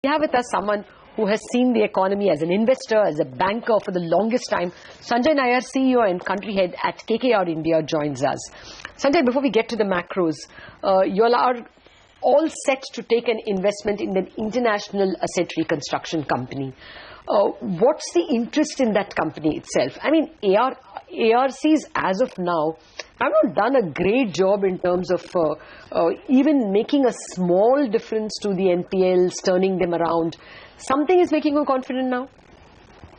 We have with us someone who has seen the economy as an investor, as a banker for the longest time. Sanjay Nair, CEO and country head at KKR India, joins us. Sanjay, before we get to the macros, you all are all set to take an investment in an international asset reconstruction company. What's the interest in that company itself? I mean, ARCs as of now have not done a great job in terms of even making a small difference to the NPLs, turning them around. Something is making you confident now?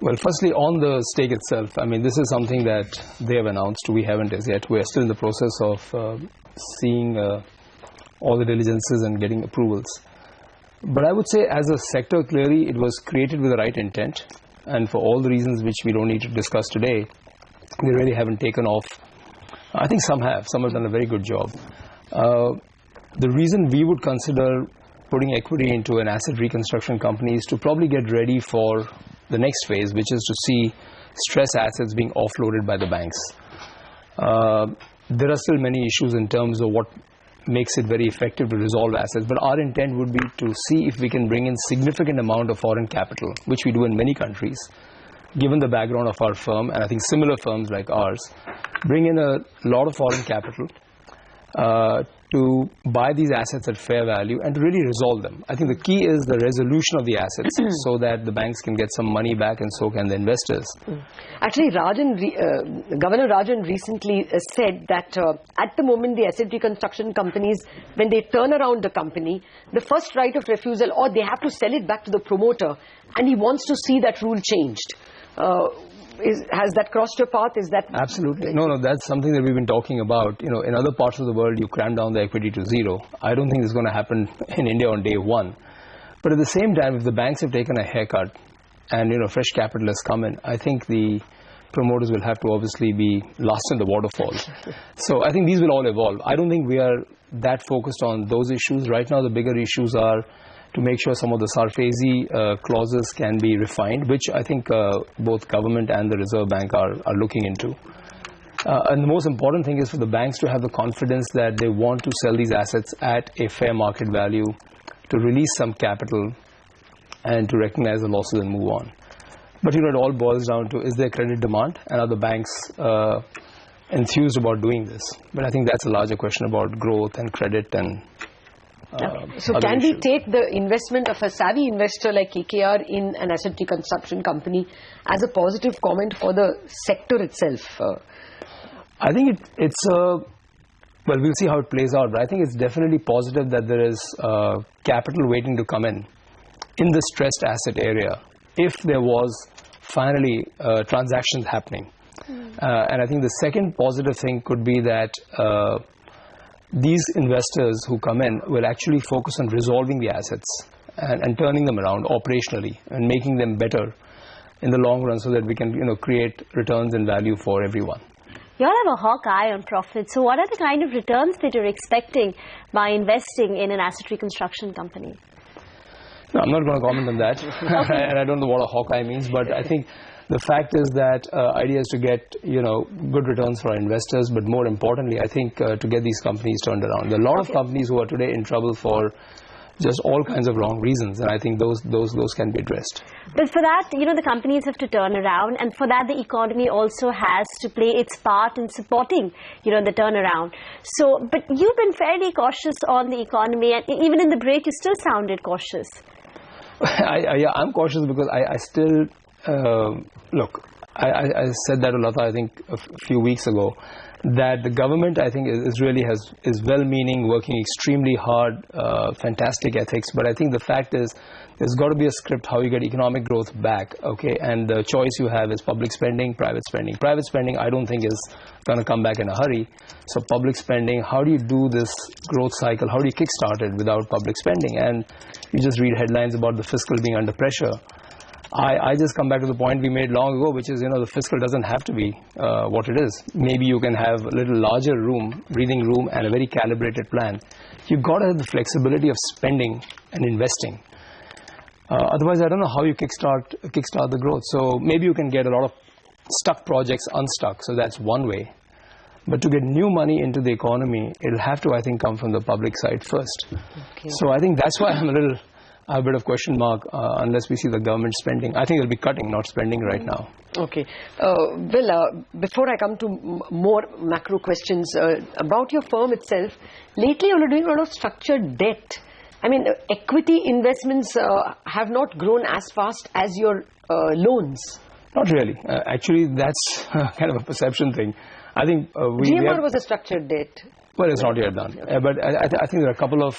Well, firstly, on the stake itself, I mean, this is something that they have announced. We haven't as yet. We are still in the process of seeing all the diligences and getting approvals. But I would say as a sector, clearly it was created with the right intent. And for all the reasons which we don't need to discuss today, they really haven't taken off. I think some have done a very good job. The reason we would consider putting equity into an asset reconstruction company is to probably get ready for the next phase, which is to see stress assets being offloaded by the banks. There are still many issues in terms of what makes it very effective to resolve assets, but our intent would be to see if we can bring in significant amount of foreign capital, which we do in many countries, given the background of our firm, and I think similar firms like ours, bring in a lot of foreign capital to buy these assets at fair value and to really resolve them. I think the key is the resolution of the assets so that the banks can get some money back and so can the investors. Actually, Governor Rajan recently said that at the moment the asset reconstruction companies, when they turn around the company, the first right of refusal, or they have to sell it back to the promoter, and he wants to see that rule changed. Has that crossed your path? Is that absolutely no? That's something that we've been talking about. You know, in other parts of the world, you cram down the equity to zero. I don't think it's going to happen in India on day one. But at the same time, if the banks have taken a haircut and fresh capital has come in, I think the promoters will have to obviously be last in the waterfall. So I think these will all evolve. I don't think we are that focused on those issues right now. The bigger issues are to make sure some of the SARFAESI clauses can be refined, which I think both government and the Reserve Bank are looking into. And the most important thing is for the banks to have the confidence that they want to sell these assets at a fair market value, to release some capital and to recognize the losses and move on. But it all boils down to, is there credit demand, and are the banks enthused about doing this? But I think that's a larger question about growth and credit and so can we take the investment of a savvy investor like KKR in an asset reconstruction company as a positive comment for the sector itself? I think it's well, we'll see how it plays out, but I think it's definitely positive that there is capital waiting to come in the stressed asset area if there was finally transactions happening. And I think the second positive thing could be that these investors who come in will actually focus on resolving the assets and turning them around operationally and making them better in the long run so that we can create returns and value for everyone. You all have a hawk eye on profits. So what are the kind of returns that you're expecting by investing in an asset reconstruction company? No, I'm not going to comment on that. And I don't know what a hawk eye means, but I think the fact is that idea is to get good returns for our investors, but more importantly, I think to get these companies turned around. There are a lot of companies who are today in trouble for just all kinds of wrong reasons, and I think those can be addressed. But for that, the companies have to turn around, and for that, the economy also has to play its part in supporting, the turnaround. So, but you've been fairly cautious on the economy, and even in the break, you still sounded cautious. Yeah, I'm cautious because I still. Look, I said that a lot, I think, a few weeks ago, that the government, I think, is well-meaning, working extremely hard, fantastic ethics. But I think the fact is, there's got to be a script how you get economic growth back, okay? And the choice you have is public spending, private spending. Private spending, I don't think is going to come back in a hurry. So public spending, how do you do this growth cycle? How do you kickstart it without public spending? And you just read headlines about the fiscal being under pressure. I just come back to the point we made long ago, which is, the fiscal doesn't have to be what it is. Maybe you can have a little larger breathing room, and a very calibrated plan. You've got to have the flexibility of spending and investing. Otherwise, I don't know how you kickstart the growth. So maybe you can get a lot of stuck projects unstuck. So that's one way. But to get new money into the economy, it'll have to, I think, come from the public side first. Okay. So I think that's why I'm a little I have a bit of question mark unless we see the government spending. I think they'll be cutting, not spending right now. Okay. Before I come to more macro questions about your firm itself, lately you're doing a lot of structured debt. I mean, equity investments have not grown as fast as your loans. Not really. Actually, that's kind of a perception thing. I think GMR was a structured debt. Well, it's not yet done. But I think there are a couple of,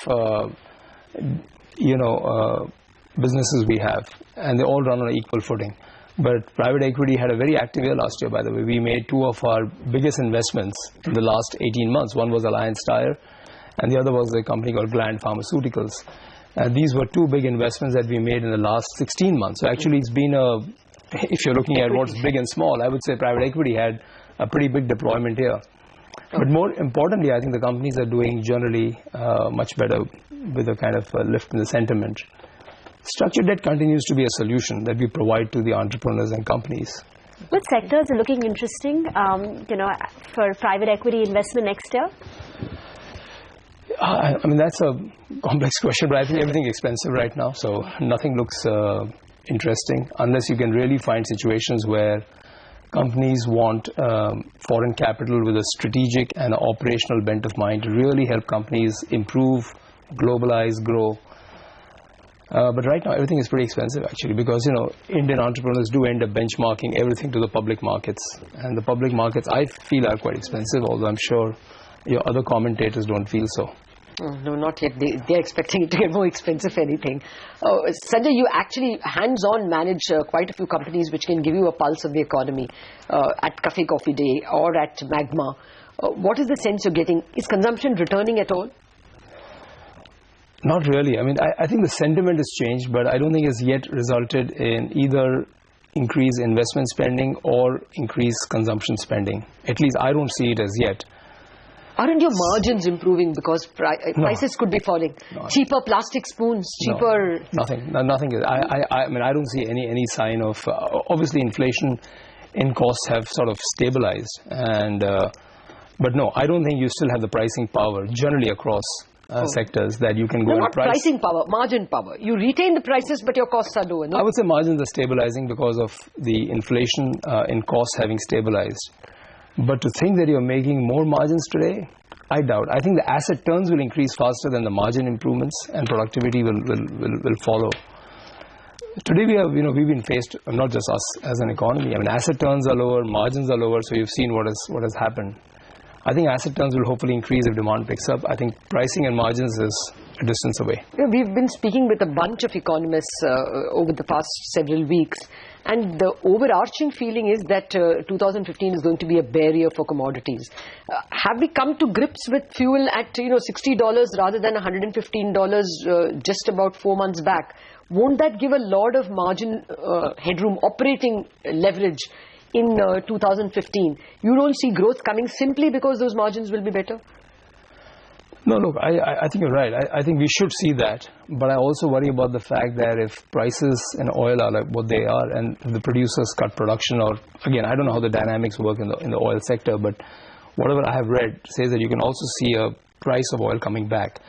businesses we have, and they all run on an equal footing. But private equity had a very active year last year, by the way. We made two of our biggest investments in the last 18 months. One was Alliance Tire, and the other was a company called Gland Pharmaceuticals. These were two big investments that we made in the last 16 months. So actually it's been if you're looking at what's big and small, I would say private equity had a pretty big deployment here. But more importantly, I think the companies are doing generally much better with a kind of a lift in the sentiment. Structured debt continues to be a solution that we provide to the entrepreneurs and companies. What sectors are looking interesting, for private equity investment next year? I mean, that's a complex question, but I think everything is expensive right now, so nothing looks interesting unless you can really find situations where companies want foreign capital with a strategic and operational bent of mind to really help companies improve, globalize, grow. But right now, everything is pretty expensive, actually, because, Indian entrepreneurs do end up benchmarking everything to the public markets. And the public markets, I feel, are quite expensive, although I'm sure your other commentators don't feel so. Oh, no, not yet. They're expecting it to get more expensive, if anything. Sanjay, you actually hands-on manage quite a few companies which can give you a pulse of the economy at Cafe Coffee Day or at Magma. What is the sense you're getting? Is consumption returning at all? Not really. I mean, I think the sentiment has changed, but I don't think it's yet resulted in either increased investment spending or increased consumption spending. At least I don't see it as yet. Aren't your margins improving because prices could be falling? No. Cheaper plastic spoons, cheaper... No, nothing. I mean, I don't see any sign of... obviously, inflation in costs have sort of stabilized. But no, I don't think you still have the pricing power generally across sectors that you can go and price. Not pricing power, margin power. You retain the prices, but your costs are lower, no? I would say margins are stabilizing because of the inflation in costs having stabilized. But to think that you're making more margins today, I doubt. I think the asset turns will increase faster than the margin improvements, and productivity will follow. Today we've been faced, not just us as an economy. I mean, asset turns are lower, margins are lower, so you've seen what has happened. I think asset turns will hopefully increase if demand picks up. I think pricing and margins is a distance away. We've been speaking with a bunch of economists over the past several weeks, and the overarching feeling is that 2015 is going to be a bear year for commodities. Have we come to grips with fuel at $60 rather than $115 just about 4 months back? Won't that give a lot of margin headroom, operating leverage in 2015? You don't see growth coming simply because those margins will be better? No, look, I think you're right. I think we should see that. But I also worry about the fact that if prices in oil are like what they are and the producers cut production, or again, I don't know how the dynamics work in the oil sector, but whatever I have read says that you can also see a price of oil coming back.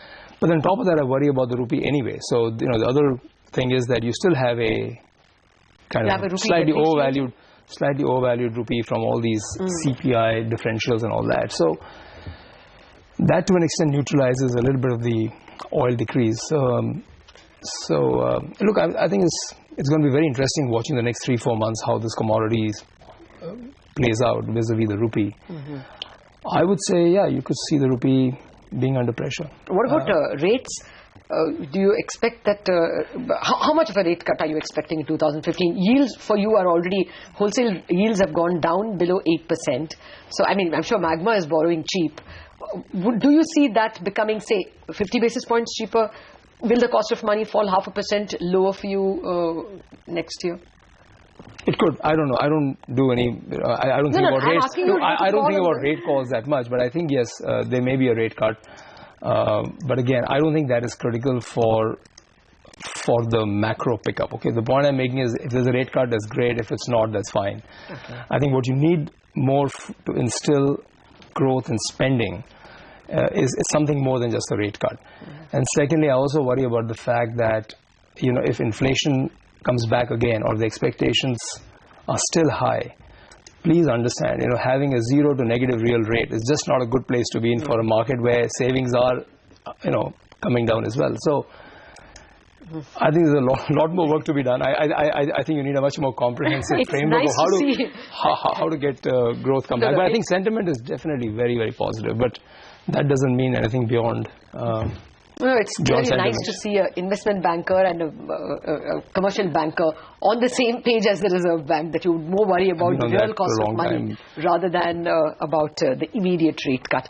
But on top of that, I worry about the rupee anyway. So, the other thing is that you still have a kind of slightly overvalued rupee from all these CPI differentials and all that. So that to an extent neutralizes a little bit of the oil decrease. Look, I think it's going to be very interesting watching the next 3-4 months how this commodities plays out vis-a-vis the rupee. I would say, yeah, you could see the rupee being under pressure. What about rates? Do you expect that, how much of a rate cut are you expecting in 2015? Yields for you are already, wholesale yields have gone down below 8%. So, I mean, I'm sure Magma is borrowing cheap. Do you see that becoming, say, 50 basis points cheaper? Will the cost of money fall 0.5% lower for you next year? It could. I don't know. I don't do any. I don't think about rates. I don't think about rate calls that much. But I think yes, there may be a rate cut. But again, I don't think that is critical for the macro pickup. Okay. The point I'm making is, if there's a rate cut, that's great. If it's not, that's fine. Okay. I think what you need more to instill growth and spending is something more than just a rate cut. And secondly, I also worry about the fact that if inflation comes back again or the expectations are still high, please understand, having a 0 to negative real rate is just not a good place to be in for a market where savings are, coming down as well. So I think there's a lot more work to be done. I think you need a much more comprehensive framework of how to get growth come back. But I think sentiment is definitely very, very positive. But that doesn't mean anything beyond. No, it's very nice to see an investment banker and a commercial banker on the same page as the Reserve Bank, that you would more worry about the real cost of money rather than about the immediate rate cut.